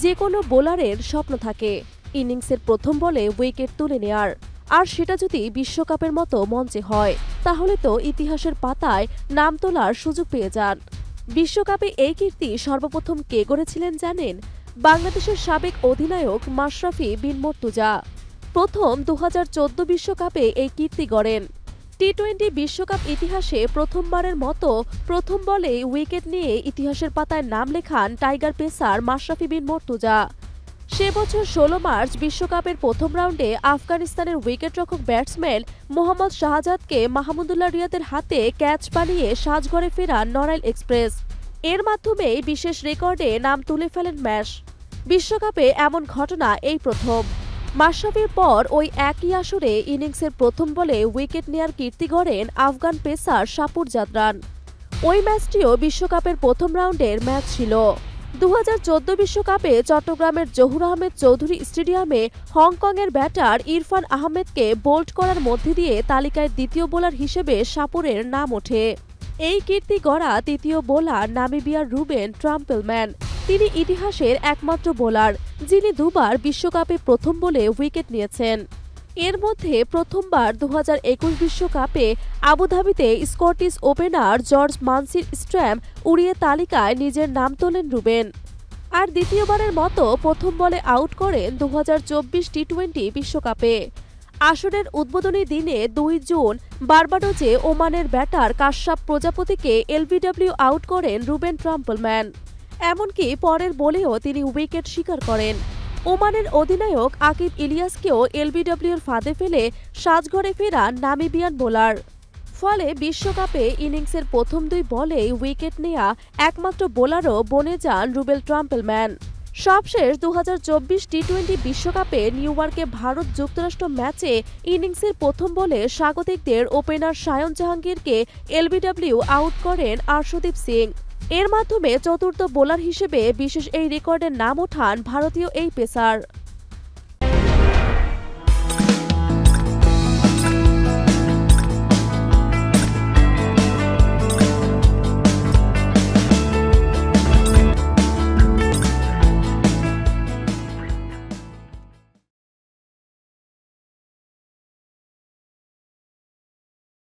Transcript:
যে কোনো বোলারের স্বপ্ন থাকে ইনিংসের প্রথম বলে উইকেট তুলে নেয়ার, আর সেটা যদি বিশ্বকাপের মতো মঞ্চে হয় তাহলে তো ইতিহাসের পাতায় নাম তোলার সুযোগ পেয়ে যান। বিশ্বকাপে এই কীর্তি সর্বপ্রথম কে গড়েছিলেন জানেন? বাংলাদেশের সাবেক অধিনায়ক মাশরাফি বিন মর্তুজা। প্রথম ২০১৪ বিশ্বকাপে এই কীর্তি গড়েন। টি-20 বিশ্বকাপ ইতিহাসে প্রথমবারের মতো প্রথম বলেই উইকেট নিয়ে ইতিহাসের পাতায় নাম লেখান টাইগার পেসার মাশরাফি বিন মর্তুজা। সে বছর ১৬ মার্চ বিশ্বকাপের প্রথম রাউন্ডে আফগানিস্তানের উইকেটরক্ষক ব্যাটসম্যান মোহাম্মদ শাহজাদকে মাহমুদুল্লাহ রিয়াদের হাতে ক্যাচ বানিয়ে সাজঘরে ফেরান নড়াইল এক্সপ্রেস। এর মাধ্যমেই বিশেষ রেকর্ডে নাম তুলে ফেলেন ম্যাশ। বিশ্বকাপে এমন ঘটনা এই প্রথম। মাশরাফির পর ওই একই আসরে ইনিংসের প্রথম বলে উইকেট নেয়ার কীর্তি গড়েন আফগান পেসার শাপুর জাদরান। ওই ম্যাচটিও বিশ্বকাপের প্রথম রাউন্ডের ম্যাচ ছিল। ২০১৪ বিশ্বকাপে চট্টগ্রামের জহুর আহমেদ চৌধুরী স্টেডিয়ামে হংকংয়ের ব্যাটার ইরফান আহমেদকে বোল্ড করার মধ্যে দিয়ে তালিকায় দ্বিতীয় বোলার হিসেবে শাপুরের নাম ওঠে। এই কীর্তি গড়া তৃতীয় বোলার নামিবিয়ার রুবেন ট্রাম্পেলম্যান। তিনি ইতিহাসের একমাত্র বোলার যিনি দুবার বিশ্বকাপে প্রথম বলে উইকেট নিয়েছেন। এর মধ্যে প্রথমবার ২০২১ বিশ্বকাপে আবুধাবিতে স্কটিশ ওপেনার জর্জ মানসির স্ট্র্যাম উড়িয়ে তালিকায় নিজের নাম তোলেন রুবেন। আর দ্বিতীয়বারের মতো প্রথম বলে আউট করেন ২০২৪ টি-20 বিশ্বকাপে। আসরের উদ্বোধনী দিনে ২ জুন বার্বাডোজে ওমানের ব্যাটার কাশ্যপ প্রজাপতিকে এলবিডব্লিউ আউট করেন রুবেন ট্রাম্পেলম্যান। এমনকি পরের বলেও তিনি উইকেট শিকার করেন। ওমানের অধিনায়ক আকিব ইলিয়াসকেও এলবিডব্লিউর ফাঁদে ফেলে সাজঘরে ফেরান নামিবিয়ান বোলার। ফলে বিশ্বকাপে ইনিংসের প্রথম ২ বলেই উইকেট নেয়া একমাত্র বোলারও বনে যান রুবেল ট্রাম্পেলম্যান। সবশেষ ২০২৪ টি-20 বিশ্বকাপে নিউ ইয়র্কে ভারত যুক্তরাষ্ট্র ম্যাচে ইনিংসের প্রথম বলে স্বাগতিকদের ওপেনার সায়ন জাহাঙ্গীরকে এলবিডব্লিউ আউট করেন আর্শদীপ সিং। এর মাধ্যমে চতুর্থ বোলার হিসেবে বিশেষ এই রেকর্ডের নাম ওঠান ভারতীয় এই পেসার।